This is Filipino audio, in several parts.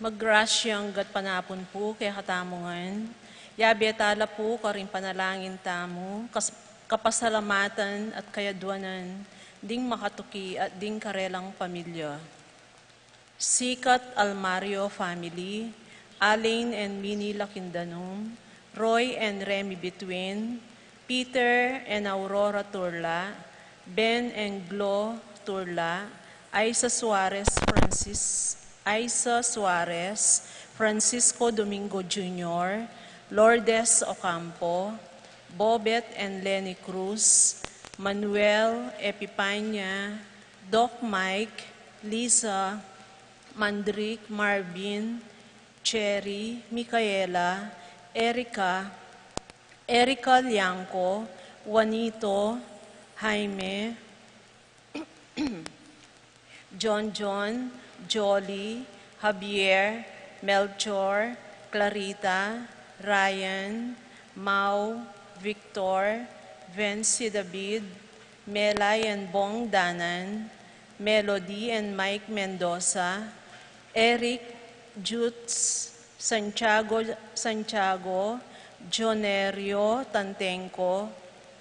Maggrasyang gat panapon po kay katamungan. Yabi atala po karing panalangin tamo, kapasalamatan at kayadwanan, ding makatuki at ding karelang pamilya. Sikat Almario family, Alain and Minnie Lakindanom, Roy and Remy Between, Peter and Aurora Turla, Ben and Glo Turla, Aisa Suarez Francisco Domingo Jr., Lourdes Ocampo, Bobet and Lenny Cruz, Manuel Epipanya, Doc Mike, Lisa, Mandrick, Marvin, Cherry, Micaela, Erica Lianco, Juanito, Jaime, John, Jolly, Javier, Melchor, Clarita, Ryan, Mau, Victor, Vency David, Melay and Bong Danan, Melody and Mike Mendoza, Eric, Jutz, Santiago, Jonerio Tantenco,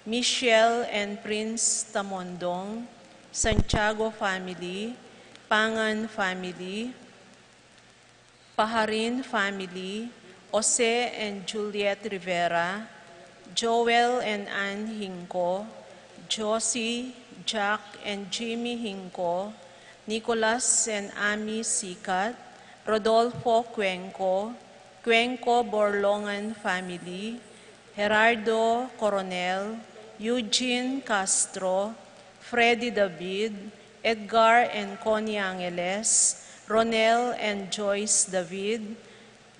Michelle and Prince Tamondong, Santiago family, Pangan family, Paharin family, Jose and Juliet Rivera, Joel and Ann Hinco, Josie, Jack and Jimmy Hinco, Nicolas and Ami Sikat, Rodolfo Cuenco Borlongan family, Gerardo Coronel, Eugene Castro, Freddy David, Edgar and Connie Angeles, Ronel and Joyce David,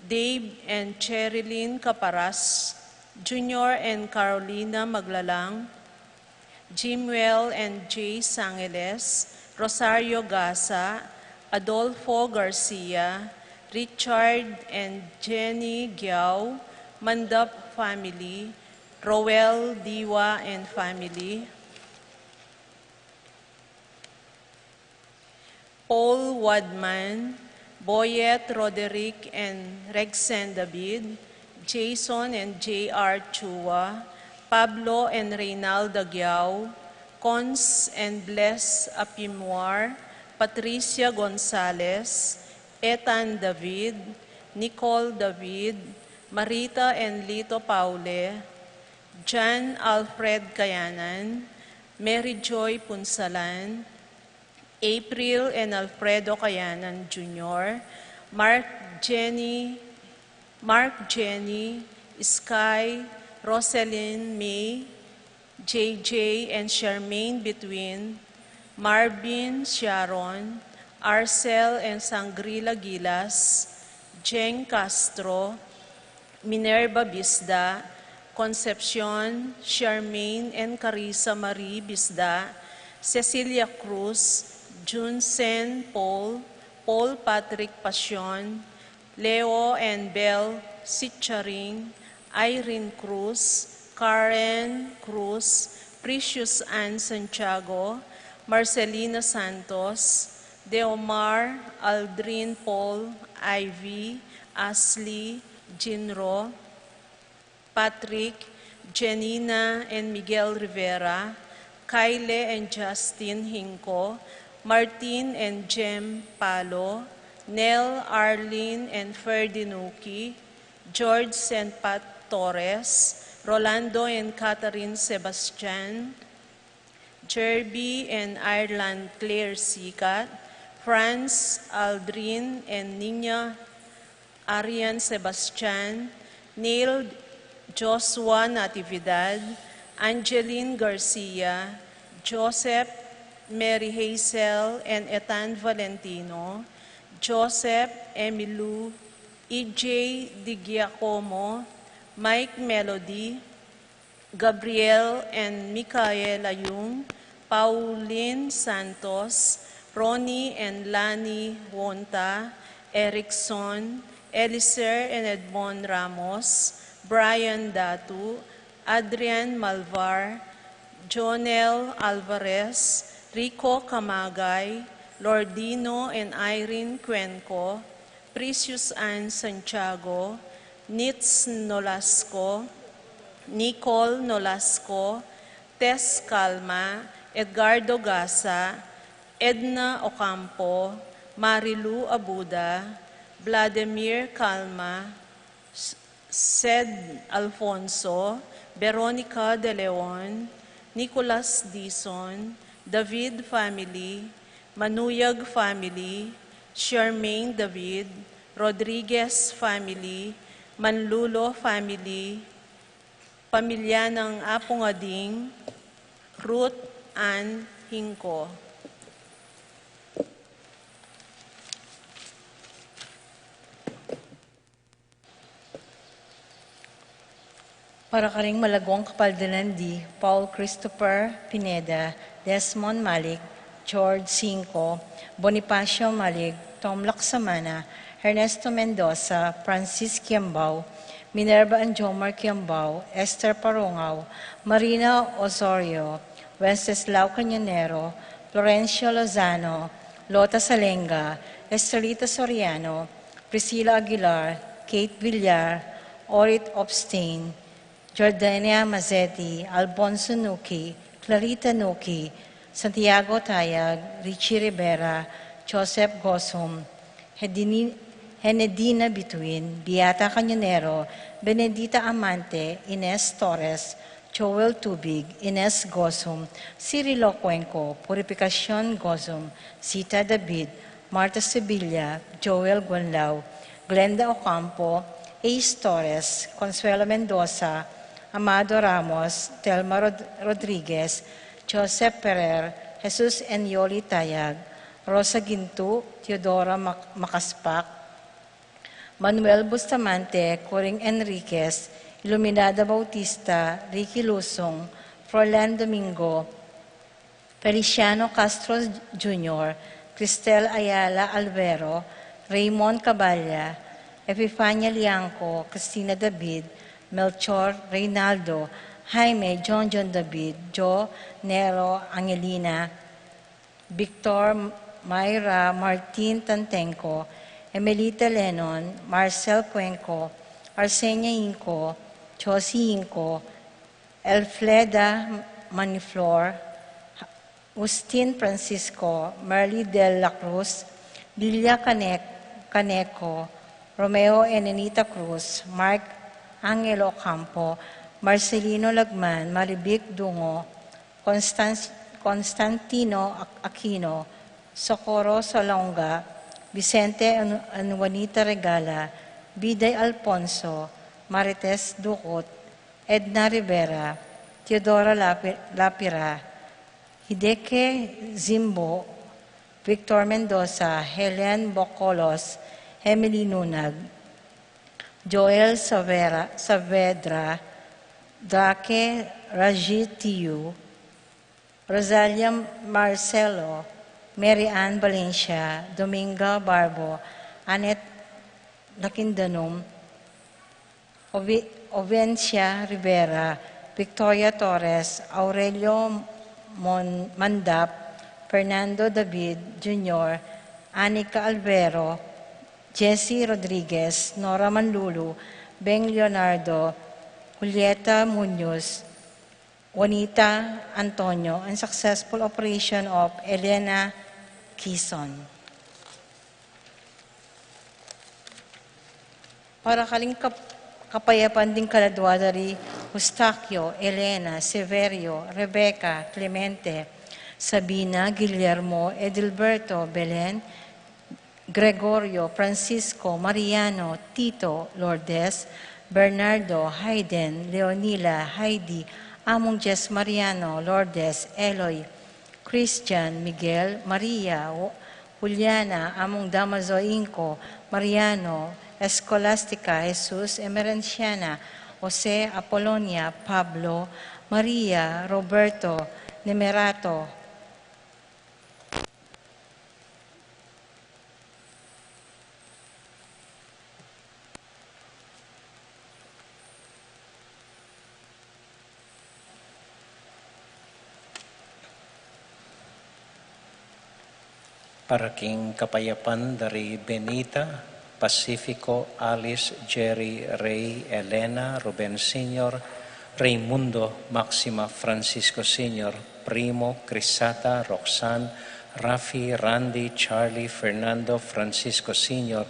Dave and Cherilyn Caparas, Junior and Carolina Maglalang, Jimwell and Jay Sangeles, Rosario Gasa, Adolfo Garcia, Richard and Jenny Giao, Mandap family, Roel Diwa and family, Paul Wadman, Boyet Roderick and Rexen David, Jason and J.R. Chua, Pablo and Reynaldo Giao, Cons and Bless Apimwar, Patricia Gonzalez, Ethan David, Nicole David, Marita and Lito Paule, John Alfred Kayanan, Mary Joy Punsalan, April and Alfredo Kayanan Jr., Mark Jenny, Sky, Roselyn May, JJ and Charmaine Between, Marvin Sharon, Arcel and Sangrila Gilas, Jeng Castro, Minerva Bisda, Concepcion, Charmaine and Carissa Marie Bisda, Cecilia Cruz, Junsen Paul Patrick Pasion, Leo and Belle Sitcharing, Irene Cruz, Karen Cruz, Precious Ann Santiago, Marcelina Santos, Deomar, Aldrin Paul, Ivy, Ashley, Jinro, Patrick, Janina and Miguel Rivera, Kyle and Justin Hinco, Martin and Jem Palo, Nell, Arlene and Ferdinuki, George and Pat Torres, Rolando and Catherine Sebastian, Jerby and Ireland Claire Sikat, Franz, Aldrin and Nina Arian Sebastian, Neil Joshua Natividad, Angeline Garcia, Joseph, Mary Hazel and Ethan Valentino, Joseph, Emilu, EJ Di Giacomo, Mike Melody, Gabriel and Micaela Yung, Pauline Santos, Ronnie and Lani Wonta, Erickson, Eliser and Edmond Ramos, Brian Datu, Adrian Malvar, Jonel Alvarez, Rico Camagay, Lordino and Irene Cuenco, Precious Ann Santiago, Nitz Nolasco, Nicole Nolasco, Tess Calma, Edgardo Gasa, Edna Ocampo, Marilu Abuda, Vladimir Calma, Sed Alfonso, Veronica De Leon, Nicolas Dison, David family, Manuyag family, Charmaine David, Rodriguez family, Manlulo family, pamilya ng Apungading, Ruth Ann Hinco. Para karing Malagong Kapaldalandi, Paul Christopher Pineda, Desmond Malik, George Cinco, Bonifacio Malik, Tom Laksamana, Ernesto Mendoza, Francis Kiambao, Minerva Anjomar Kiambao, Esther Parongaw, Marina Osorio, Wenceslao Cañonero, Florencio Lozano, Lota Salenga, Estrelita Soriano, Priscilla Aguilar, Kate Villar, Orit Obstain, Jordania Mazzetti, Alfonso Nuki, Clarita Nuki, Santiago Tayag, Richie Rivera, Joseph Gosum, Henedina Bituin, Beata Cañonero, Benedita Amante, Ines Torres, Joel Tubig, Ines Gosum, Cirilo Cuenco, Purificacion Gosum, Sita David, Marta Sevilla, Joel Guanlao, Glenda Ocampo, Ace Torres, Consuelo Mendoza, Amado Ramos, Telma Rodriguez, Joseph Ferrer, Jesus Enyoli Tayag, Rosa Gintu, Teodora Makaspak, Manuel Bustamante, Coring Enriquez, Iluminada Bautista, Ricky Lusong, Froilan Domingo, Feliciano Castro Jr., Cristel Ayala Alvero, Raymond Caballa, Epifania Lianco, Cristina David, Melchor Reynaldo, Jaime John David, Joe Nero Angelina, Victor Mayra Martin Tantenco, Emelita Lennon, Marcel Cuenco, Arsenia Inco, Josie Inco, Elfleda Maniflor, Agustin Francisco, Merly de la Cruz, Lilia Caneco, Romeo Enenita Cruz, Mark Angelo Campo, Marcelino Lagman, Maribic Dungo, Constantino Aquino, Socorro Salonga, Vicente Juanita Regala, Biday Alfonso, Marites Ducot, Edna Rivera, Teodora Lapira, Hideke Zimbo, Victor Mendoza, Helen Bocolos, Emily Nunag, Joel Saavedra, Drake Rajitiu, Rosalia Marcelo, Mary Ann Valencia, Dominga Barbo, Annette Lakindanum, Ovencia Rivera, Victoria Torres, Aurelio Mandap, Fernando David Jr., Anika Alvero, Jessie Rodriguez, Nora Manlulu, Beng Leonardo, Julieta Munoz, Juanita Antonio, and successful operation of Elena Quezon. Para kaling kapayapan din kaladwadari, Eustaquio, Elena, Severio, Rebecca, Clemente, Sabina, Guillermo, Edilberto, Belen, Gregorio, Francisco, Mariano, Tito, Lourdes, Bernardo, Hayden, Leonila, Heidi, Among Jess Mariano, Lourdes, Eloy, Christian, Miguel, Maria, Juliana, Among Damaso Inco, Mariano, Escolastica, Jesus, Emerenciana, Jose, Apolonia, Pablo, Maria, Roberto, Nemerato, para king kapayapan dari Benita, Pacifico, Alice, Jerry, Ray, Elena, Ruben Sr., Raimundo, Maxima, Francisco Sr., Primo, Crisata, Roxanne, Rafi, Randy, Charlie, Fernando, Francisco Sr.,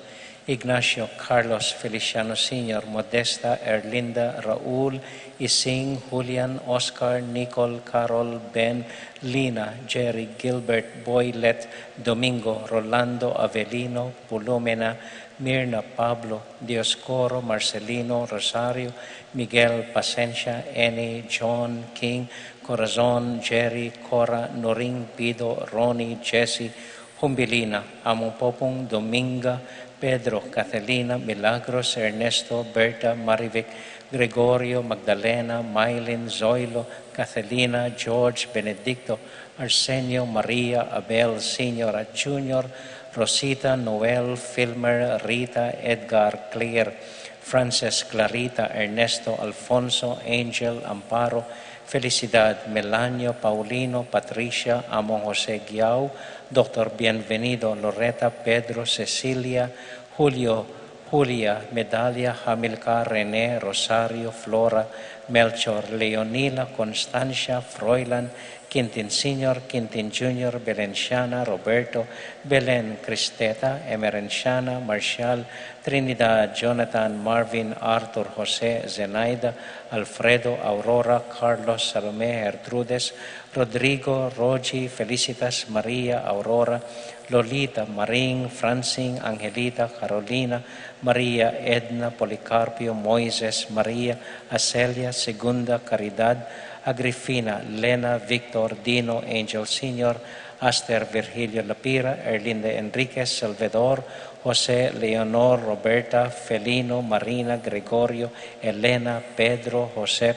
Ignacio, Carlos, Feliciano Sr., Modesta, Erlinda, Raul, Ising, Julian, Oscar, Nicole, Carol, Ben, Lina, Jerry, Gilbert, Boylet, Domingo, Rolando, Avelino, Pulumena, Mirna, Pablo, Dioscoro, Marcelino, Rosario, Miguel, Pasencia, Eni, John, King, Corazon, Jerry, Cora, Noring, Pido, Ronnie, Jesse, Humbilina, among popong Dominga, Pedro, Catalina, Milagros, Ernesto, Berta, Marivic, Gregorio, Magdalena, Mylin, Zoilo, Catalina, George, Benedicto, Arsenio, Maria, Abel, Senior at Junior, Rosita, Noel, Filmer, Rita, Edgar, Claire, Frances, Clarita, Ernesto, Alfonso, Angel, Amparo, Felicidad, Melanio, Paulino, Patricia, Amon Jose Giao, Dr. Bienvenido, Loretta, Pedro, Cecilia, Julio, Julia, Medalia, Hamilcar, René, Rosario, Flora, Melchor, Leonila, Constancia, Froilan, Quintin Sr., Quintin Jr., Belenciana, Roberto, Belen, Cristeta, Emerenciana, Marcial, Trinidad, Jonathan, Marvin, Arthur, Jose, Zenaida, Alfredo, Aurora, Carlos, Salome, Gertrudes, Rodrigo, Rogi, Felicitas, Maria, Aurora, Lolita, Maring, Francine, Angelita, Carolina, Maria, Edna, Policarpio, Moises, Maria, Acelia, Segunda, Caridad, Agrifina, Lena, Victor, Dino, Angel Sr., Aster, Virgilio Lapira, Erlinda Enriquez, Salvador, Jose, Leonor, Roberta, Felino, Marina, Gregorio, Elena, Pedro, Josep,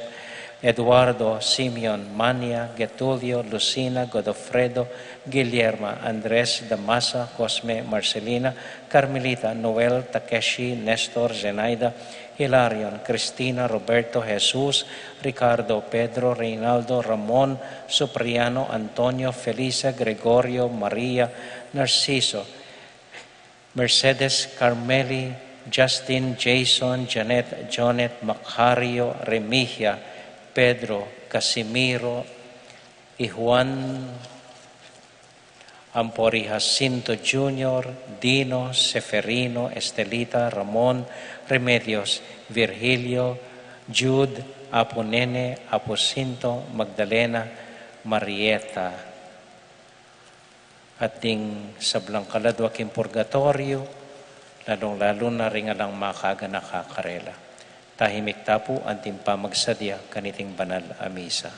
Eduardo, Simeon, Mania, Getulio, Lucina, Godofredo, Guillermo, Andres, Damasa, Cosme, Marcelina, Carmelita, Noel, Takeshi, Nestor, Zenaida, Hilarion, Cristina, Roberto, Jesus, Ricardo, Pedro, Reynaldo, Ramon, Supriano, Antonio, Felisa, Gregorio, Maria, Narciso, Mercedes, Carmeli, Justin, Jason, Janet, Jonet, Macario, Remigio, Pedro, Casimiro, y Juan, Ampori Jacinto Jr., Dino, Seferino, Estelita, Ramon, Remedios, Virgilio, Jude, Aponene, Aposinto, Magdalena, Marieta. At ding sablang kaladwaking purgatorio, lalong-lalo na rin alang makaga nakakarela. Tahimik tapo ang timpa magsadya kaniting banal a misa.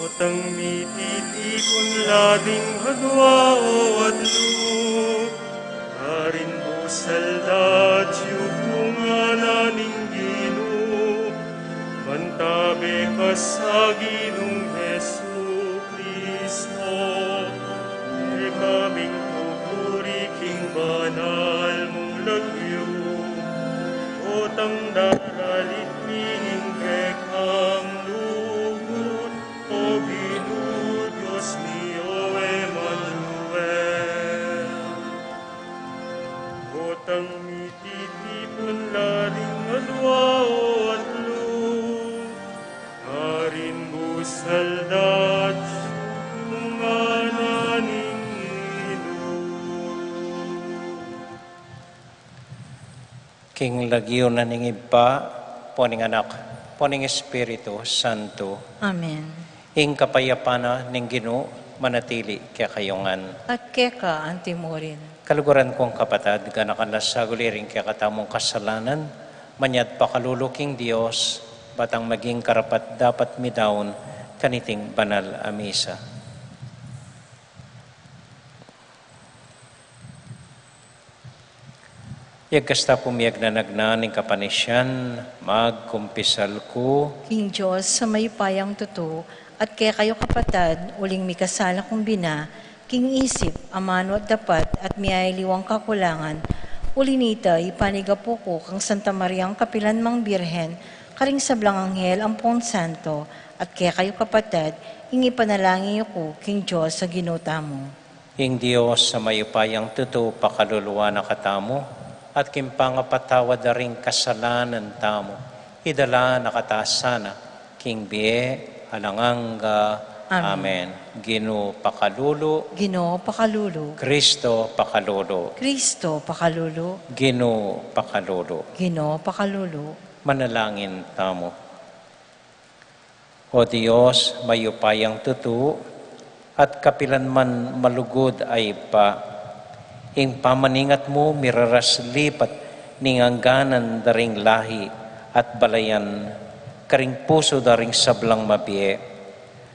Otang mititipon lading hadwao at loob, karin mo saldatyo kung ananing gino, mantabi ka sa Ginong Hesu Kristo, e kaming pupuri king banal mong lagyo, otang daralit ming kekang lugut, o Gino Diyos niyo Emmanuel. Otang mititipon laring adwao at loob, karin busaldat kung ananing King lagyo na ning iba, poning anak, poning Espiritu Santo, Amen. ing kapayapana ning Ginoo manatili kaya kayongan. At keka ang timurin. Kaluguran kong kapatid, ganakan na saguliring kaya katamong kasalanan, manyad pakaluluking Diyos, batang maging karapat dapat midaon, kaniting banal a misa. Yagkasta pumiyag na nagnaning kapanisyan, magkumpisal ko, King Diyos sa may payang tuto, at kaya kayo kapatad, uling may kasala kong bina, King isip, amano at dapat, at miyay liwang kakulangan, Ulinita, ipanigapo ko kang Santa Mariang Kapilan Mang Birhen, karing sablang anghel ampon santo, at kaya kayo kapatid, ingi panalangin ko king Diyos sa ginuta mo. Ing Diyos sa mayupayang tuto pakaluluwa na katamo, at kimpangapatawad na rin kasalanan tamo, idala nakataas sana, king bie alanganga. Amen. Gino pakalulu, Ginoo pakalulu, Kristo pakalulu, Kristo pakalulu, Gino pakalulu. Ginoo pakalulu. Manalangin tamo. O Diyos, mayupayang tutu, at kapilan man malugod ay pa, ing pamaningat mo miraras lipat, ningangganan daring lahi, at balayan, karing puso daring sablang mabie,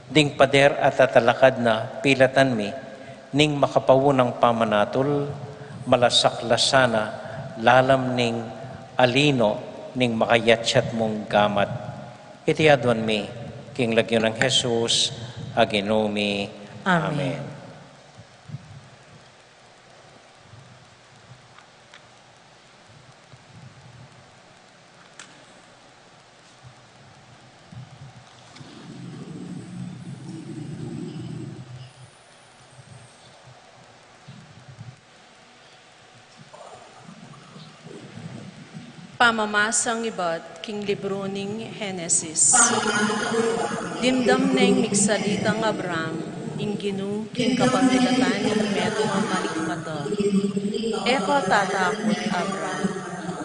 ding pader at tatalakad na pilatan mi, ning makapawunang pamanatol, malasaklasana, lalam ning alino, ning makayatsat mong gamat. Itiadwan mi, king lagyo ng Jesus, aginumi. Amen. Amen. Pamamasang iba't king libro ning Henesis. Dimdam neng miksalitang Abraham, inginu king kapamilatan ning meto nga malikmata. Eko tatakot Abraham,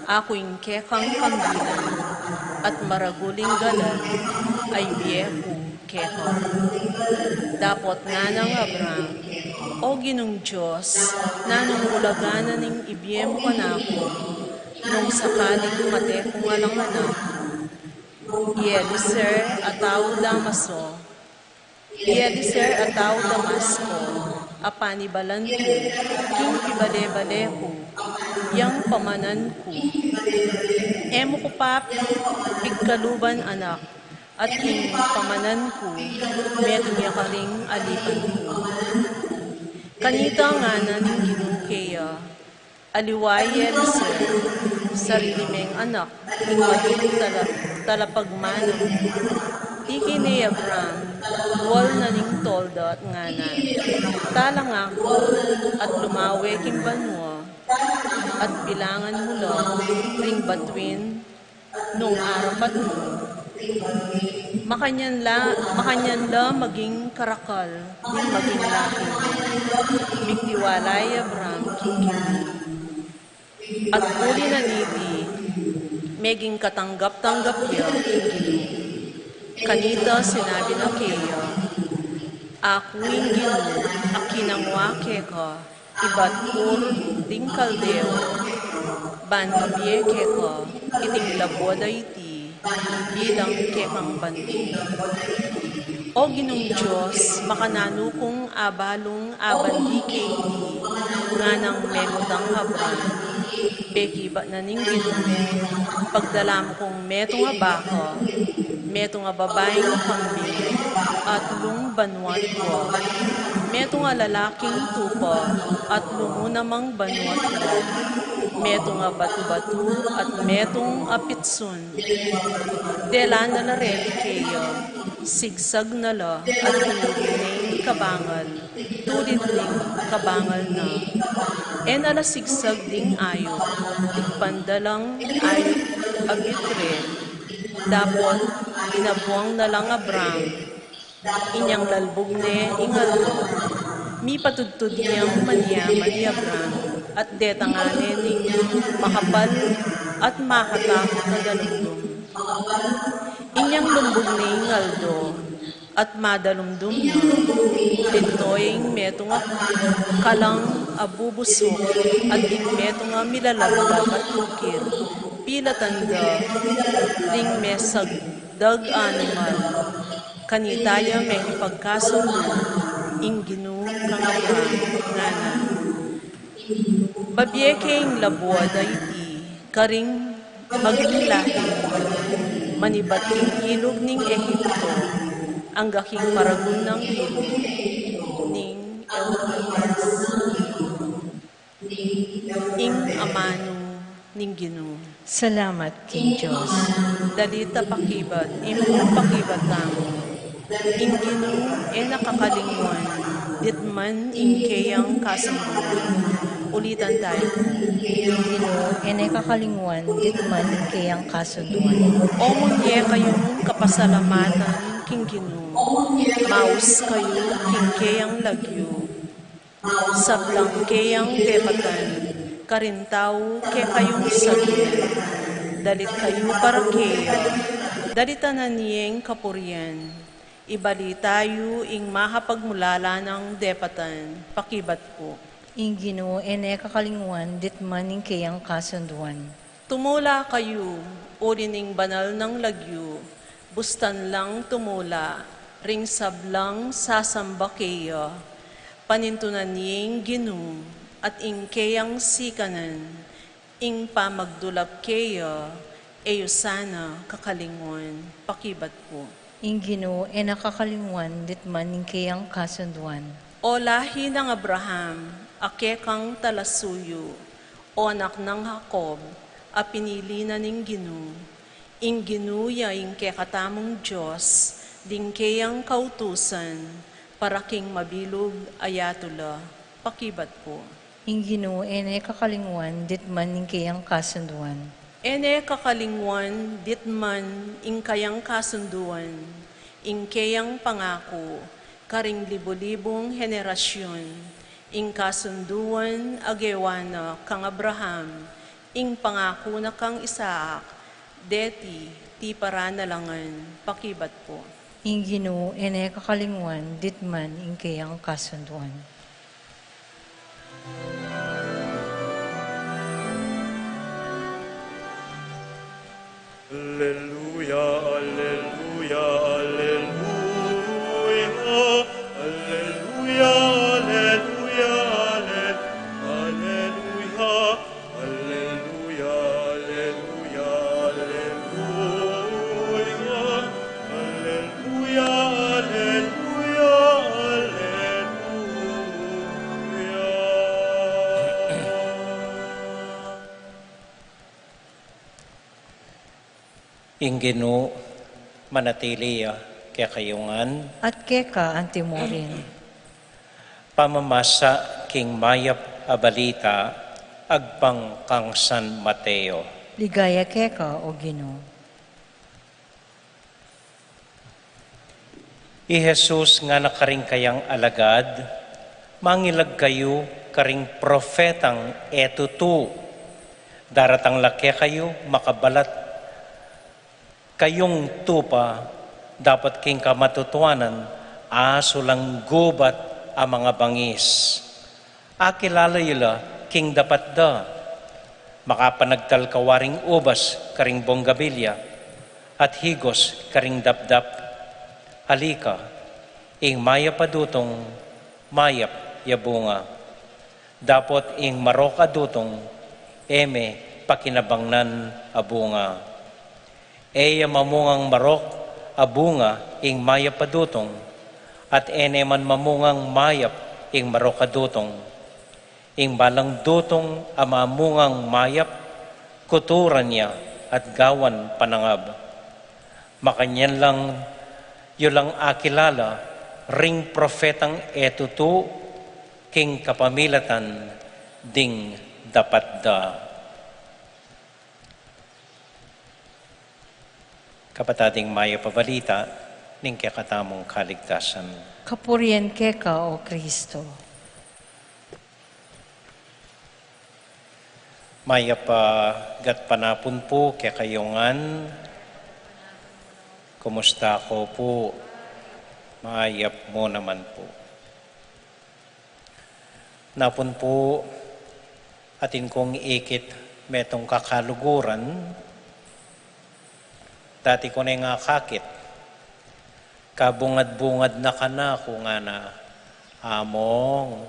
ako ing kekang kambilan, at maraguling galan ay biyeko keko. Dapot nga ng Abraham, o ginong Diyos, nanong ulaganan ning ibiyemo ka na ako, nung sakaling mate kung alang anak, Eliezer ataw Damaso, Eliezer ataw Damasco, apanibalan ko, king pibale-bale ko, yang pamanan ko. Emo ko pa pigkaluban anak, at king pamanan ko, medong yakaling alipan ko. Kanita nga na ning ginukaya, aliway Eliezer, sarili meng anak, ing maging talapagmanang. Tiki ni Abraham, wal na ning tolda at ngana. Talang ako, at lumawe king banwa, at bilangan mo lang, ring batuin, nung arapat mo. Makanyan la maging karakal, ning maging laki. Bigtiwalay Abraham, king at uli na niti, meging katanggap-tanggap niya, kanita sinabi na kaya, ako ingin mo, akinangwa keka, iba't kur ding kaldeo, banbie keka, iting laboda iti, bilang kekang bandi. O ginong Diyos, makananukong abalong abandi kaiti, nga nang memutang habran, beki ba na ning ginong, pagdalam kong meto nga baka, meto nga babaeng kambing, at lung banwat ko, meto nga lalaking tupa, at lumunamang banwat ko, meto nga batu-batu, at metong apitsun, dela na la rin kaya, sigsag na la, at hinigin kabangal, tulit ning kabangal na. En ala sigsag ding ayot, tigpandalang ayot abitre, dapot inabuang na lang Abraham, inyang lalbog ne ingalo, mi patudtud niyang manyaman ni Abraham, at detangane ning makapal at makatakot na dalumdum. Inyang lumbog ne ingaldo, at madalumdum na, ditoing meto nga kalang abubusok, at din meto nga milalaglag at tukir, pila tanda, ding mesagdag animal, kanitaya may ipagkasundo, inginu kang Abraham, ngana. Babyekeng labuada iti, karing maging lahi, manibating ilog ning Ehipto, ang gaking maragun ng ilog ning Euphrates. ing amano ning Ginoo. Salamat, King Diyos. Dalita pakibat, pakibat tamo. Ing Ginoo nakakalinguan, ditman ing kayang kasunduan. Ulitan tayo. Ginoo, kakalimuan, ditman kayang kasunduan. O munye kayong kapasalamatan, king Ginoo. Maus kayo, king kayang lagyo. Sablang kayang depatan, karintaw ke kayong sagyan. Dalit kayo para kaya, dalitanan niyeng kapurian. Ibali tayo ing mahapagmulala ng depatan, pakibat po. Ing Ginoo, kakalimuan, ditman kayang kasunduan. Tumula kayo, urining banal ng lagyo, bustan lang tumula, ring sablang sasamba kayo, panintunan niyeng Ginoo, at ing kayang sikanan, ing pamagdulap kayo, eyo sana kakalingon, pakibat po. Ing Ginoo, nakakalimuan, ditman kayang kasunduan. O lahi ng Abraham, ake kang talasuyo, o anak ng Jacob, a pinili na ning Ginoo. Ing Ginoo ing kekatamong Diyos, ding kayang kautusan, para king mabilog ayatula, pakibat po. Ing Ginoo, kakalimuan, ditman kayang kasunduan. Kakalingwan, ditman, ing kayang kasunduan, ing kayang pangako, karing libo-libong henerasyon, ing kasunduan agewana kang Abraham, ing pangako na kang Isaac, deti ti paranalangan, pakibat po. Ing Ginoo, kakalimuan, ditman kayang kasunduan. Alleluia, alleluia, alleluia, alleluia, alleluia, alleluia, alleluia, alleluia, alleluia, alleluia, Ing Ginoo, manatili kaya kayungan, At keka antimorin. pamamasa king mayap a balita, agpang kang San Mateo. Ligaya keka, o Ginoo. I Jesus nga nakaring kayang alagad, mangilag kayo karing profetang etutu. Daratang laki kayo, makabalat kayong tupa, dapat king kamatutuanan, aso lang gubat ang mga bangis. Akilala yula, king dapat da, makapanagtal kawaring ubas, karing bonggabilya, at higos, karing dapdap. Halika, ing maya padutong, mayap yabunga. Dapat ing marok adutong, eme pakinabangnan abunga. Eya mamungang marok abunga ing mayap padutong, at ene man mamungang mayap ing marok adutong. Ing balang dutong amamungang mayap, kuturan niya at gawan panangab. Makanyan lang yulang akilala, ring profetang etutu, king kapamilatan, ding dapat da. Kapatading maya pabalita, ning kakatamong kaligtasan. Kapurian keka, o Kristo. Maya pa gat panapun po kaya kayungan. Kumusta ko po? Maayap mo naman po. Napun po atin kong ikit metong kakaluguran. Dati ko na nga kakit. Kabungad-bungad na ka na kung nga na among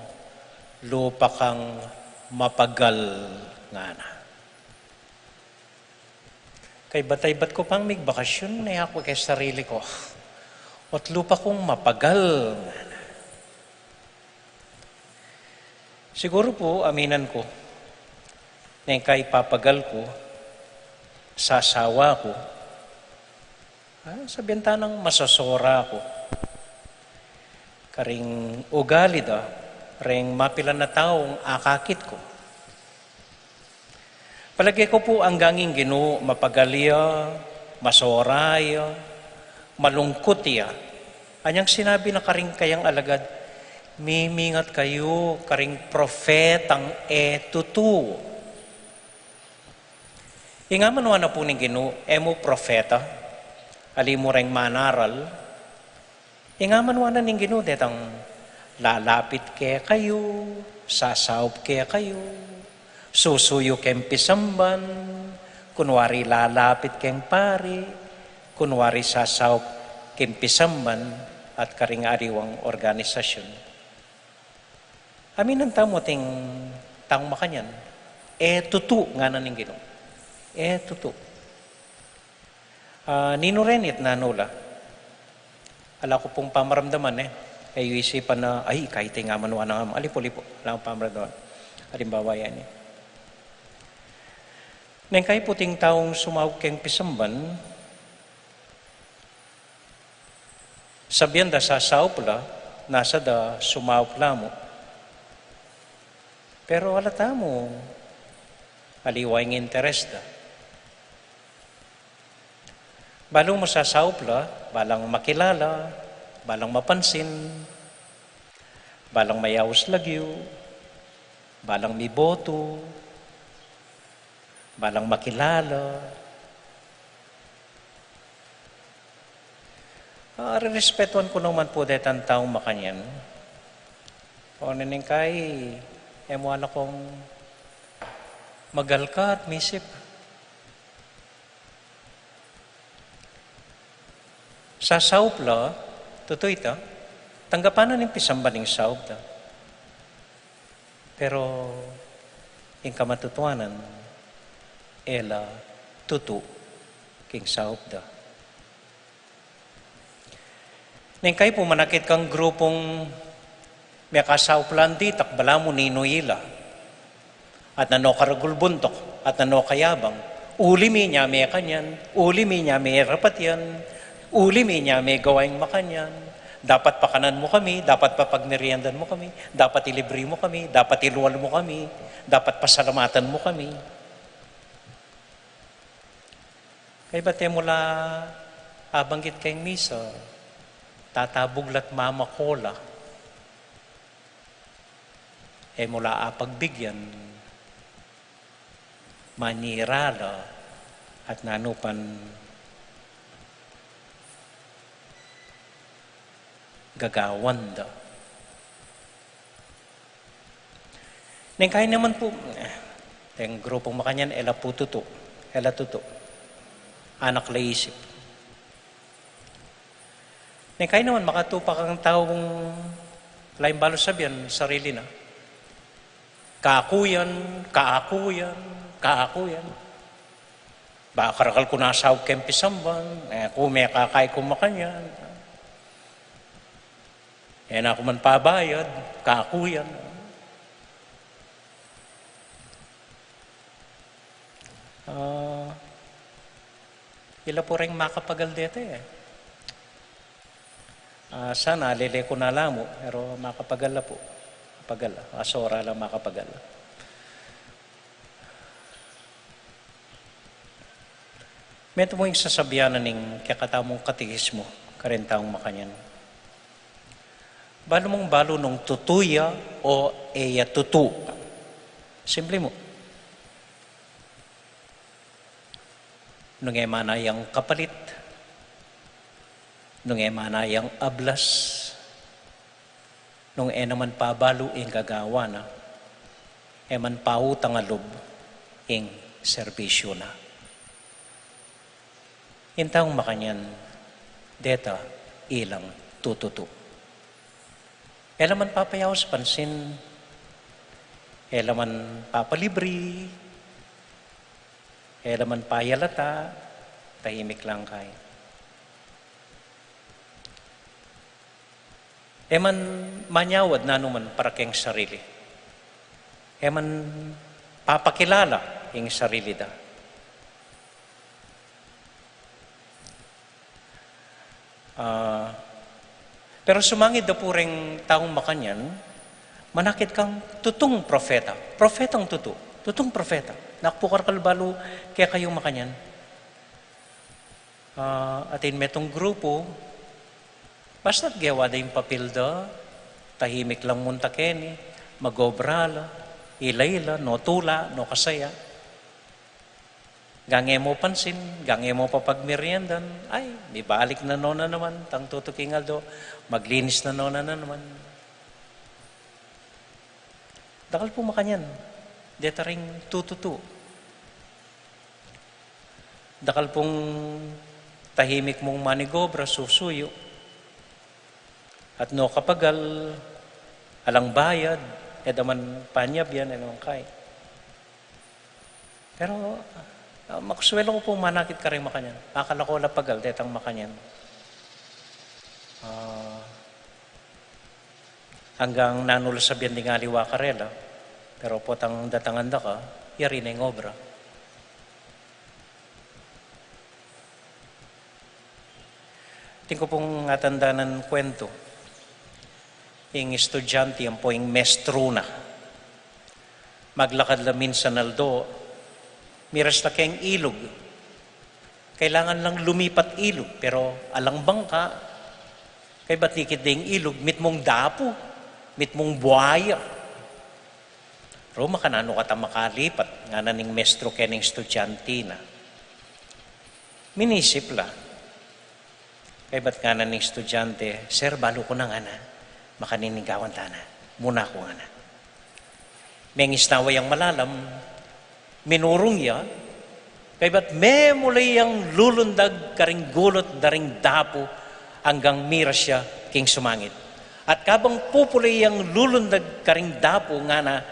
lupa kang mapagal nga na. Kay batay-bat ko pang may bakasyon na ako kay sarili ko. At lupa kong mapagal nga na. Siguro po, aminan ko, na kay papagal ko, sa asawa ko, sa bintanang masasora ko, karing ugali da, ring mapilan na taong akakit ko. Palagi ko po ang ganging Ginoo mapagalya, masoraya, malungkot ya. Anyang sinabi na karing kayang alagad, mimingat kayo karing propetang tutu. Inga manuan na po ni Ginoo, emo propeta, alimu ring manaral, inga manuan na ni Ginoo, detang lalapit kaya kayo, sasaup kaya kayo, susuyo kem pisamban, kunwari lalapit kem pari, kunwari sasaup kem pisamban, at karing ariwang organisasyon. Amin ang tamo ting tang makanyan, tutu nga na ning Ginoo. Tutu. Nino renit na nula. Ala ko pong pamaramdaman kayo isipan na, ay, kahit nga manuwa na nga, alipo-lipo, alam ko pamaramdaman. Halimbawa yan Nang kayo puting taong sumawag keng pisamban, sabihan da sa saupla, nasa da sumawag lamo. Pero alata mo, aliway ng interest da. Balang mo sa saupla, balang makilala, balang mapansin, balang mayawas lagyo, balang may boto, balang makilala. Respetuan ko naman po dahil ang taong makanyan. O naning kay, emuan akong magalka at misip. Sa saupla, totoo ito, tanggapan na ng pisamba ng saupla. Pero, yung kamatutuanan, ela tutu king saupda. Nang kayo pumanakit kang grupong may kasauplan di, takbala mo ninuila. At nano karagulbuntok, at nano kayabang. Uli mi niya may kanyan, uli mi niya may rapat yan, uli mi niya may gawain makanyan. Dapat pakanan mo kami, dapat papagmeriendan mo kami, dapat ilibre mo kami, dapat iluwal mo kami, dapat pasalamatan mo kami. Kaya ba't mula abanggit kayong misa, tatabuglat mama kola, mula apagbigyan, manirala, at nanupan gagawanda. Nang kaya naman po, yung grupong makanyan, ela tuto, anak laisip. Nang kaya naman, makatupak ang taong laing balos sabihan, sarili na. Kaakuyan. Baka karakal ko nasaw kempisamban, kung may kakay ko makanyan. Na ako man pabayad, kaakuyan. Ila po rin makapagal dito sana lele ko na lang mo, pero makapagala po. Pagala, asora lang makapagala. Meto mo yung sasabihan ng kakatamong katikismo, karentaong makanyan. Balo mong balo nung tutuya o eya tutu. Simple mo. Nung emanayang kapalit, nung emanayang ablas, nung naman pabalo ing gagawa na, eman pautang alob ing serbisyo na. Intang makanyan, deta ilang tututu. Elaman papayaw sa pansin, elaman papalibri, elaman payalata, tahimik lang kayo. Eman manyawad na naman para keng sarili. man papakilala ing sarili da. Pero sumangid da pureng taong makanyan, manakit kang tutong profeta. Profetang tutong profeta. Nakpukar kalbalo kaya kayong makanyan. Atin metong grupo, basta't gawa da yung papel da, tahimik lang munta keni, magobrala, ilayla, no tula, no kasaya. Gange mo pansin, gange mo papagmeriendan, ay, may balik na nona naman, tang tutukingal do, maglinis na nona na naman. Dakal po makanyan, deta ring tututu. Dakal pong tahimik mong manigobra, susuyo. At no kapagal, alang bayad, edaman panyab yan, anong kay. Pero, makuswelo ko po manakit ka rin makanyan. Akala ko lapagal, detang makanyan. Hanggang nanula sabihan di nga liwa karela, pero potang datanganda ka, yari na yung obra. Tingko pong atandanan kwento. Yung estudyante, yan po yung mestruna. Maglakad la minsan naldo, miras na kayong ilog. Kailangan lang lumipat ilog, pero alang bangka, kay ba't dikit ding ilog, mit mong dapo, mit mong buhaya. Pero makanano ka ta makalipat, nga naning mestro kening estudyante na. Minisip la. Kay ba't nga naning estudyante, sir, balo ko na nga na, makaninigawan ta na, muna ko nga na. May ngisnaway ang malalam, minurong ya, kay ba't may mulay ang lulundag karing gulot daring dapo hanggang miras siya king sumangit. At kabang pupulay ang lulundag karing dapo nga na,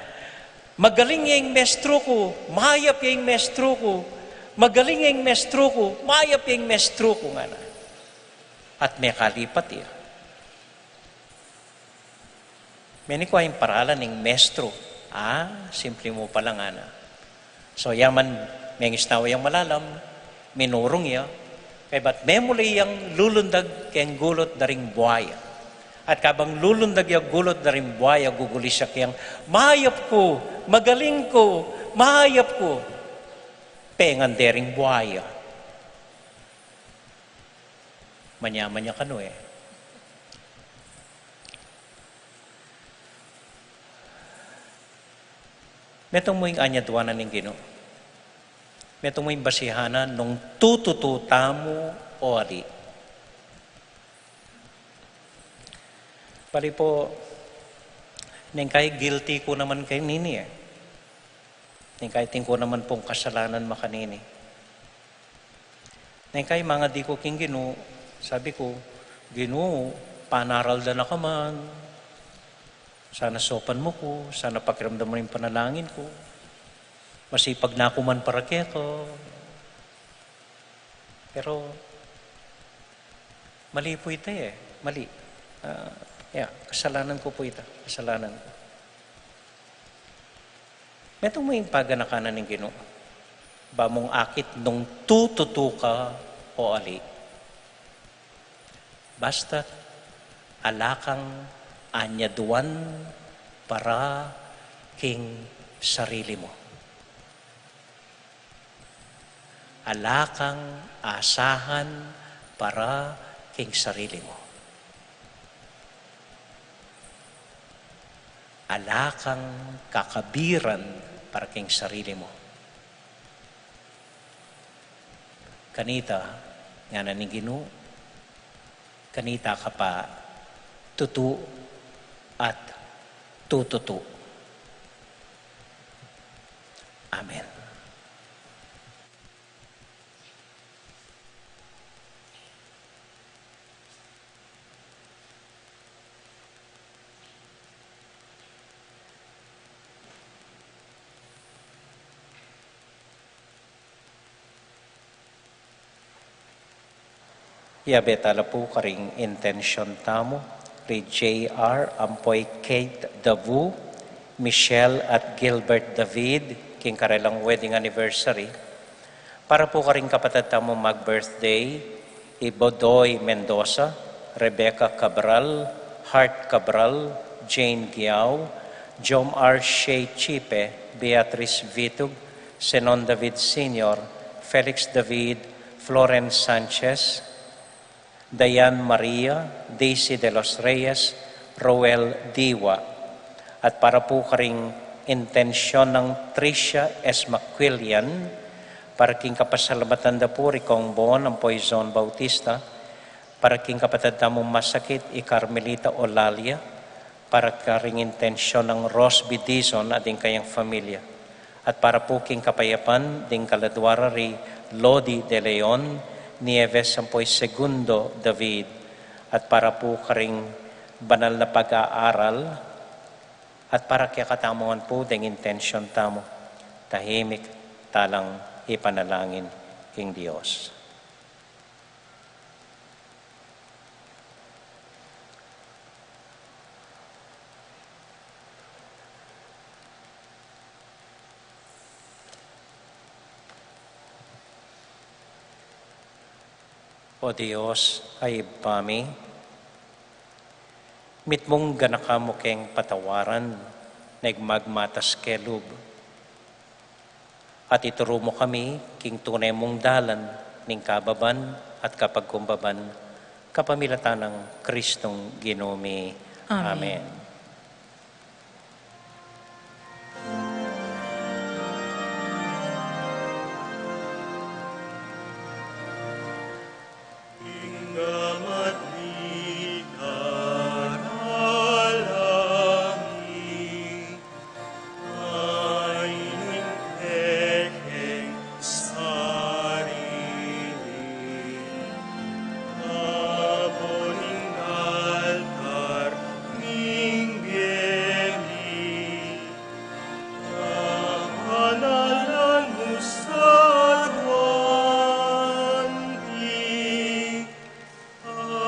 magaling yung mestro ko, mahayap yung mestro ko, magaling yung mestro ko, mahayap yung mestro ko nga na. At may kalipat iya. May ni ko yung paralan ng mestro. Simple mo pala nga na. So yaman, may ngisnawa yung malalam, minurong ya, kay ba't may muli yung lulundag kayang gulot daring buhaya. At kabang lulundag yung gulot daring buhaya, gugulis siya kayang, mahayap ko, magaling ko, mahayap ko. Pengan daring buhaya. Manyaman niya kano eh. Metong mo yung anyadwanan ng Ginoo. Metong mo yung basihanan nung tutututa mo o ali. Pali po, neng kay guilty ko naman kay nini eh. Neng kay tingko naman pong kasalanan makanini. Neng kay mga di ko king Ginoo, sabi ko, Ginoo, panaral da na ka man. Sana sopan mo ko, sana pakiramdam mo yung panalangin ko. Masipag na ako man para ko. Pero, mali po ito eh. Mali. Kasalanan ko po ito. Kasalanan ko. Metong mo yung paganakanan ng Ginoo. Ba mong akit nung tututu ka o ali. Basta alakang anyaduan para king sarili mo. Alakang asahan para king sarili mo. Alakang kakabiran para king sarili mo. Kanita, nga na ni Ginoo, kanita ka pa tutu at tututu. Amen. Yabetala po karing intention tamo, Ri J.R. Ampoy Kate Davu, Michelle at Gilbert David, king karelang wedding anniversary. Para po ka rin kapatid tamo mag-birthday, Ibodoy Mendoza, Rebecca Cabral, Hart Cabral, Jane Giao, Jom R. Shea Chipe, Beatrice Vitug, Senon David Sr., Felix David, Florence Sanchez, Dayan Maria, Daisy de los Reyes, Roel Diwa. At para po ka ring intensyon ng Tricia S. Maquilian, para king kapasalamatan da po Ricong Bon, ang Poison Bautista, para king kapatid tamong masakit, Carmelita Olalia, para karing intensyon ng Rosby Dizon at din kayang familia. At para po king kapayapan, ding kaladwara ri Lodi de Leon, Nieves Sampoy Segundo David, at para po karing banal na pag-aaral, at para kaya katamuhan po ding intensyon tamo, tahimik talang ipanalangin king Diyos. O Diyos ay pami, mitmong ganakamo keng patawaran, nagmagmatas kelub. At ituro mo kami, king tunay mong dalan, ning kababan at kapagkumbaban, kapamilatan ng Kristong Ginoomi. Amen. Amen. Ingamat ni karalami, ainin kekeng sarili, aboning altar ning biyeli, kapanalan mo sa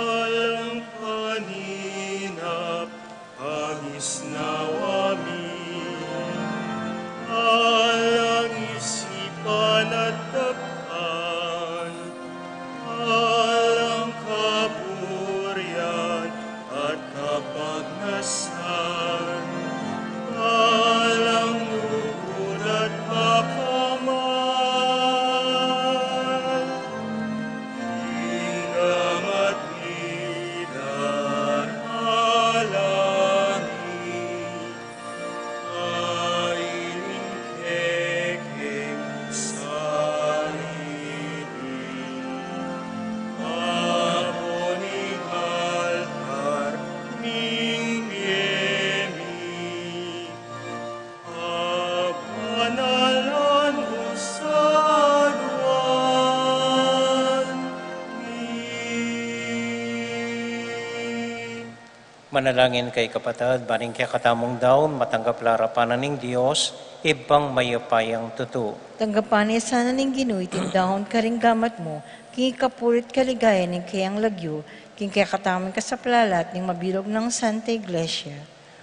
alang paninap, agis nawami, alang isipan at tapkan, alang kapurian at kapagnasan, alang lugod at kapaman. Ingamat ni daralami, ainin kekeng sarili, aboning altar ning biyemi, abanalan mo sa Manalangin kay kapatid, baning kaya katamong daon, matanggap larapanan ng Diyos, ibang mayapayang tuto. Tanggapan sana ning Ginoo itindahon karing gamat mo, king ikapulit kaligaya ning kayang lagyo, king kaya kataman kasaplalat ning mabilog ng Santa Iglesia.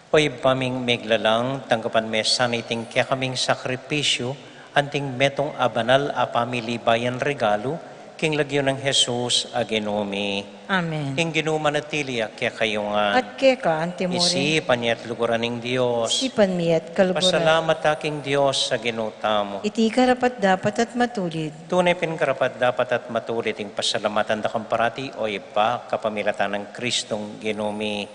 O ibaming meglalang, tanggapan mesan iting kaya kaming sakripisyo, anting metong abanal a pamilibayan regalo, king lagyo ng Jesus a Ginoomi. Amen. King ginumanatilia kaya kayo nga, At keka antemore, isipan niya at luguran ng Diyos. sipan mi at kaluguran. Pasalamat aking Diyos sa ginutamo. Iti karapat dapat at matulid. Tunay pinkarapat dapat at matulit ang pasalamatan da kamparati o iba kapamilatan ng Kristong Ginoomi.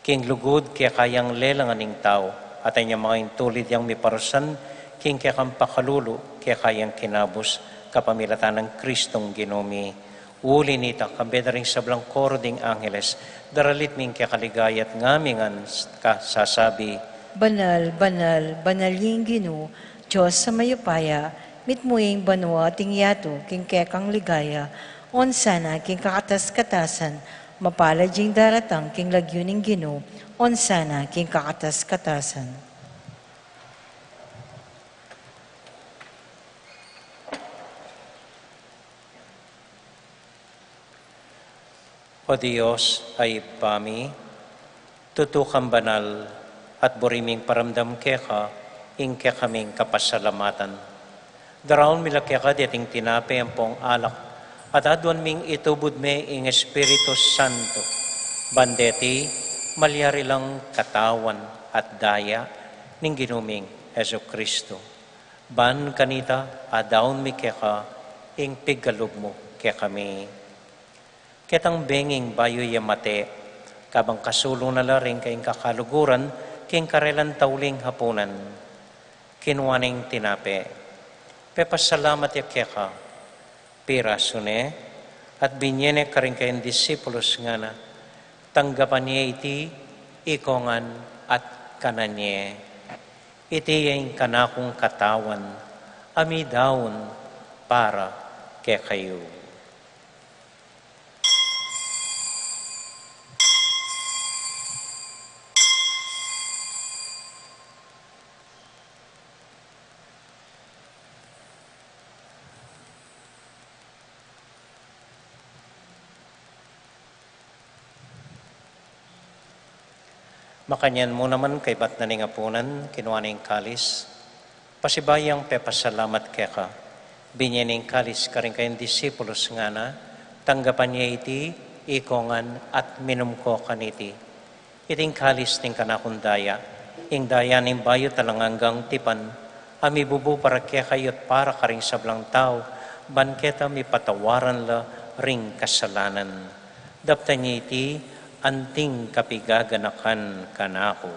King lugod kaya kayang lelangan ng tao at ang mga intulid yang miparusan king kaya kang pakalulu kaya kayang kinabos kapamilatan ng Kristong Ginoomi. Uli nita kambeda rin sablang koro ding angeles daralit ming kaya kaligayat ngamingan kasasabi. Banal, banal, banal yung Ginoo, Diyos sa mayupaya, mitmuing banwa ting yato, king kekang ligaya, on sana king kakatas-katasan, mapalad yung daratang king lagyo ning Ginoo, on sana king kakatas-katasan. O Diyos ay pami, tutukang banal at buriming paramdam keka, ingke kaming kapasalamatan. Daraon mila keka diting tinape ang pong alak, at adwan ming itubod me ing Espiritu Santo. Bandeti, malyari lang katawan at daya ning ginuming Heso Kristo. Ban kanita, adaon mi keka, ing pigalog mo kaya kami. Ketang benging bayo yamate, kabang kasulong na laring kayong kakaluguran, king karelan tauling hapunan, kinuwaning tinape. Pepasalamat ya keka, pirasune, at binyene ka rin kayong disipulos nga na, tanggapan niya iti, ikongan at kananye. Iti yung kanakong katawan, ami daon para kaya kayo. Makanyan mo naman kay bat na ningapunan, kinuha na yung kalis. Pasibayang pepasalamat kaya ka. Binyaning kalis ka rin kayong disipulos nga na, tanggapan niya iti, ikongan at minum ko kaniti. Iting kalis ting kanakundaya, ing daya ning bayo talanganggang tipan, ami bubu para kaya kayot para ka rin sablang tao, banketa mi patawaran la ring kasalanan. Dapta niya iti, anting kapigaganakan kanako.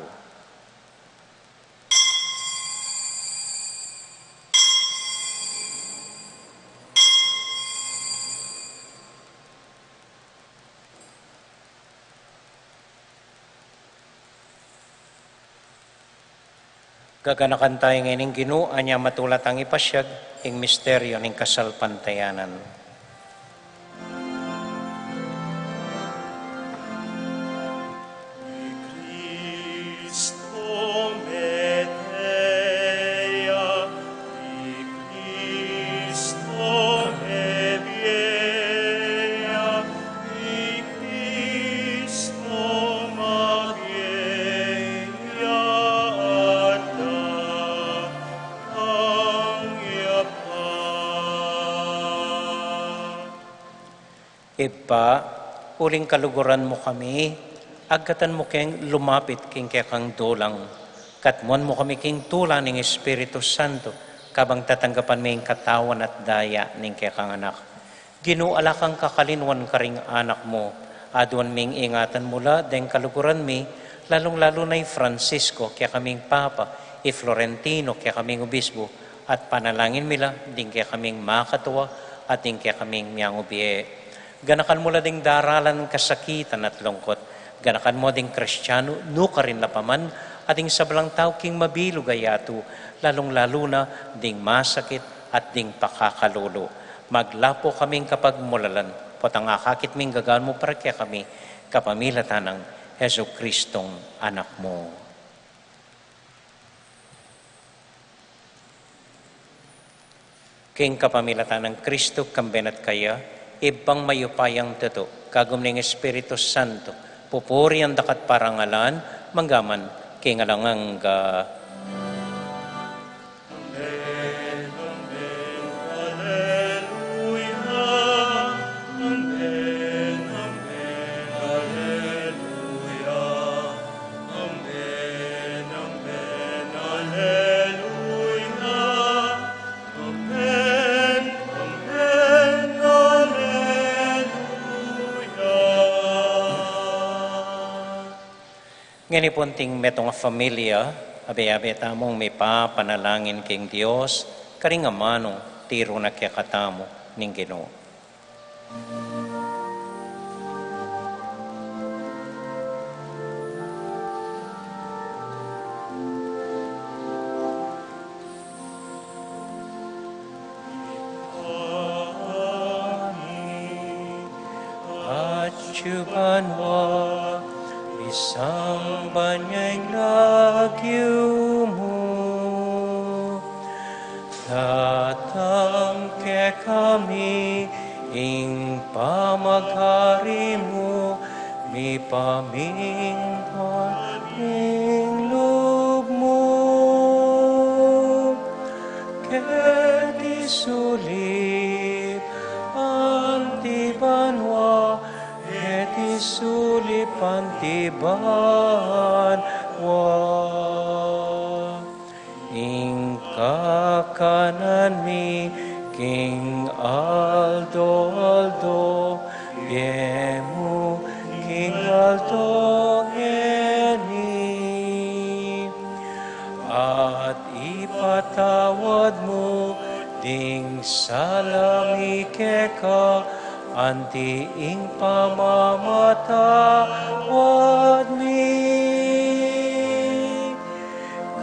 Gaganakan tayo ngayon Ginoo, anya matulat ang ipasyag, ing misteryo ng kasalpantayanan. Iba, uling kaluguran mo kami, agatan mo keng lumapit king kang dulang. Katmuan mo kami king tulang ng Espiritu Santo, kabang tatanggapan mo yung katawan at daya ng kang anak. Ginuala kang kakalinwan ka ring anak mo, aduan ming ingatan mula, deng kaluguran mi, lalong-lalo na yung Francisco, kaya kaming Papa, Florentino, kaya kaming Obispo, at panalangin mila, ding kaya kaming makatuwa, at ding kaya kaming miyang ubiye. Ganakan mo ding daralan kasakitan at lungkot. Ganakan mo ding Kristiyano, no ka rin lapaman, ating sablang tao king mabilog ayato, lalong-lalo na ding masakit at ding pakakalulo. Maglapo kaming kapag mulalan, potang akakit ming gagaan mo para kaya kami, kapamilatan ng Heso Kristong anak mo. King kapamilatan ng Kristo, kambenat kaya, ibang mayupayang tuto, kagum ng Espiritu Santo, pupuri ang dakat parangalan, manggaman, kingalangang Ngani punting metong familia, abe-abe tamong may panalangin king Dios, karing amanong tiro na kaya katamo ning Ginoo. Chubanwa, isang banyay lagyo mo, datang ke kami, ing pamaghari mo, mi paminghan ing ket isulit antibanwa, ket isulit antibanwa. Ingka kanan mi, King Aldo Aldo, Yemu King Aldo Eni, at ipatawad mo ding salami keka, antiing pamamatawad mi.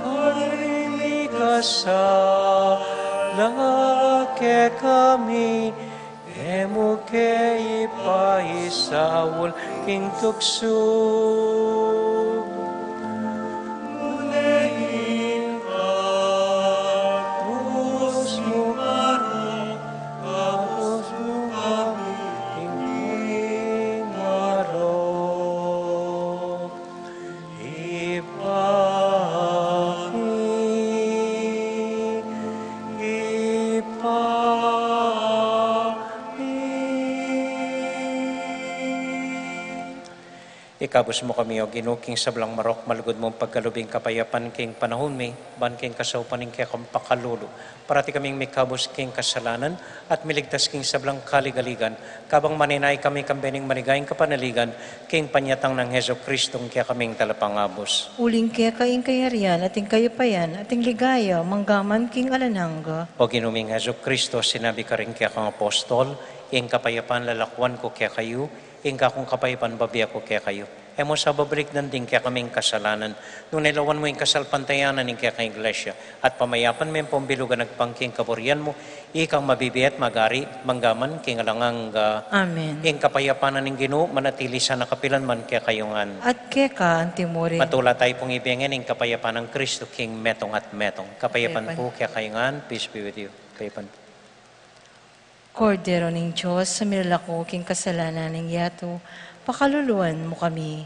Kami kasala ke kami, emo ke ipaisawol king tukso. Ulehin ka, Diyos mo karo, tapos mo kami king maro. Ikabos mo kami o ginuking sablang marok, malugod mong pagkalubing kapayapan king panahon mi, ban king kasaupaning kaya kang pakalulo. Parati kaming may kabos king kasalanan at miligtas king sablang kaligaligan, kabang maninay kami kambening maligayang kapanaligan, king panyatang ng Heso Kristong kaya kaming talapangabos. Uling kaya kaing kayarian, ating kayapayan, ating ligaya, manggaman king alanangga. O ginuming Heso Kristo, sinabi ka rin kaya kang apostol, ing kapayapan lalakwan ko kaya kayo, ing kakong kapayapan babiya ko kaya kayo. Emo sa babalik nanding kaya kaming kasalanan. Nung nilawan mo yung kasalpantayanan ng kaya kang iglesia, at pamayapan mo yung pambilugan nagpangking kaburian mo, ikang mabibiyat magari, manggaman, king alangang Amen. ing kapayapanan ng Ginoo manatili sa nakapilan man kaya kayungan. At keka, antimuri. Matula tayo pong ibigin ing kapayapan ng Kristo, King metong at metong. Kapayapan po kaya kayungan, peace be with you. Kapayapan po. Kordero ng Diyos, sa milalako king kasalanan ng yato, pakaluluan mo kami.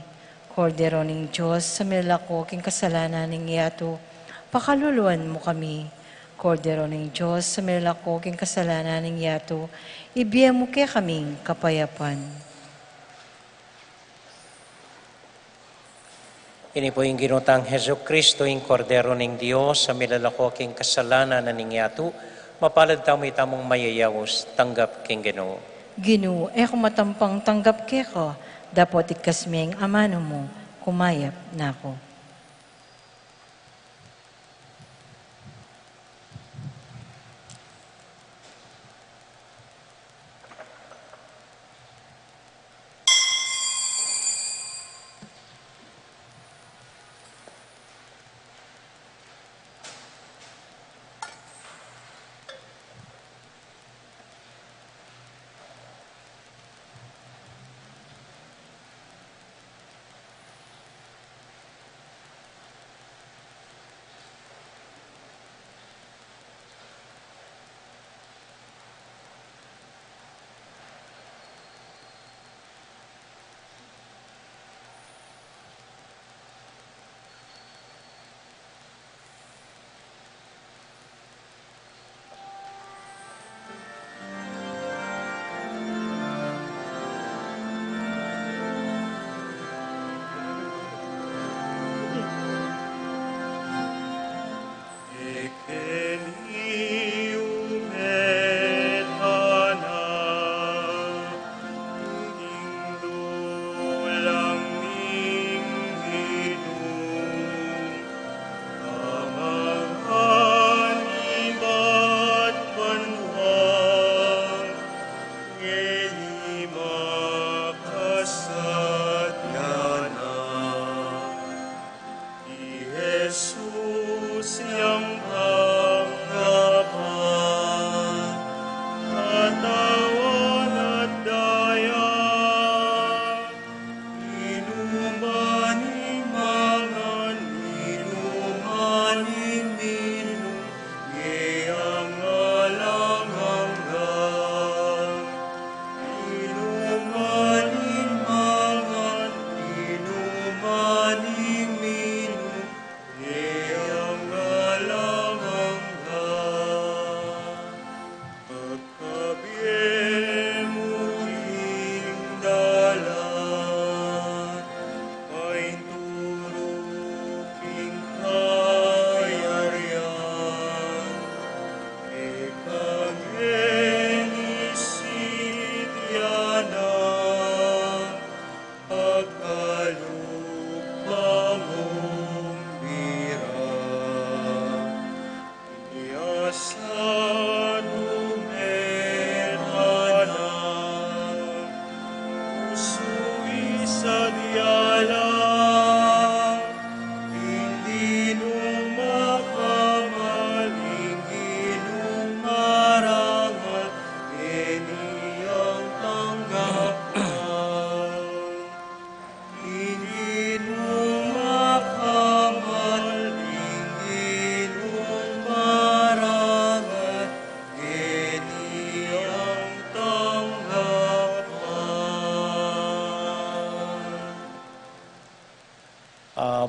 Kordero ng Diyos, sa milalako king kasalanan ng yato, pakaluluan mo kami. Kordero ng Diyos, sa milalako king kasalanan ng yato, ibiya mo kaya kaming kapayapan. Ini po yung ginutang Heso Kristo, yung kordero ng Diyos, sa milalako king kasalanan na ningyatu, mapalad tamo'y tamong mayayawos, tanggap king Ginoo. Ginoo, kung matampang tanggap keka, dapat ikasming amano mo, kumayap na ako.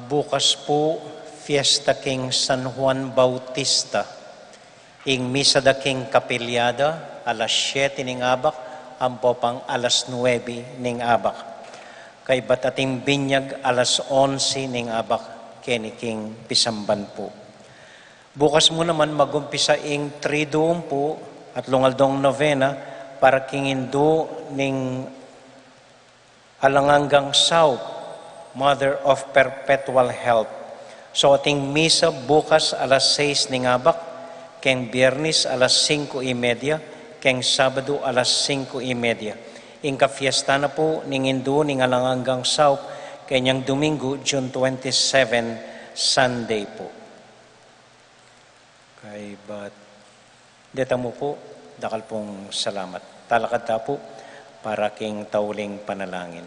bukas po, Fiesta King San Juan Bautista. Ing misa da King Kapilyada, alas 7 ning abak, ampo pang alas 9 ning abak. Kay batating binyag, alas 11 ning abak, kini King Pisamban po. Bukas mo naman magumpisa ing Triduum po at Lungaldong Novena para kingindo ning Alanganggang South, Mother of Perpetual Help. So ating misa bukas alas 6 ning abak, keng Biyernes alas 5:30, keng Sabado alas 5:30. Ingka fiesta na po ning Indo ning Alanganggang South, kanyang Domingo, June 27, Sunday po. Kay bat deta mo po, dakal pong salamat. Talakad ta po para king tauling panalangin.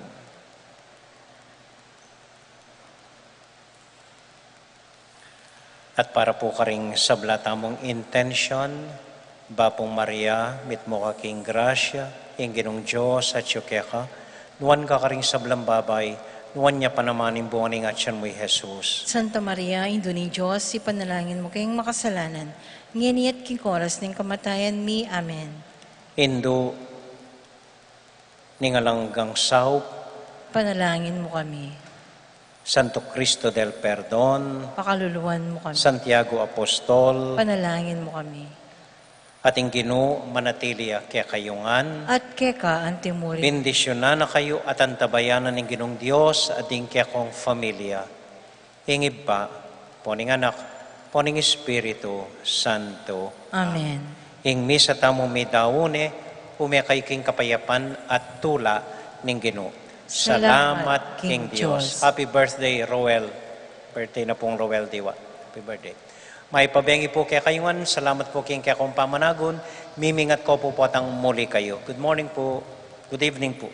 At para po karing sabla tamong intention, Bapong Maria, mit mo ka king grasya, ing ginong Diyos at yukeka, nuwan ka karing sablang babay, nuwan niya panamanin buwaning at siyan mo'y Jesus. Santa Maria, Indo ni Diyos, ipanalangin mo kayong makasalanan, ngini at king oras ng kamatayan mi. Amen. Indo, ningalanggang saup, Panalangin mo kami. Santo Cristo del Perdon, Pakaluluwan mo kami. Santiago Apostol, Panalangin mo kami. ating Ginoo manatilia kaya kayungan, At keka ang timuri. bendisyonan na kayo at antabayanan ng Ginong Diyos at ang kaya kong familia. Ingib pa, poning anak, poning Espiritu Santo. Amen. Ing misa tamo may daune, umekay king kapayapan at tula ng Ginoo. Salamat, King Diyos. Happy birthday, Roel. Birthday na pong Roel Diwa. Happy birthday. May pabengi po kaya kayungan. Salamat po king kaya kong pamanagon. Mimingat ko po po atang muli kayo. Good morning po. Good evening po.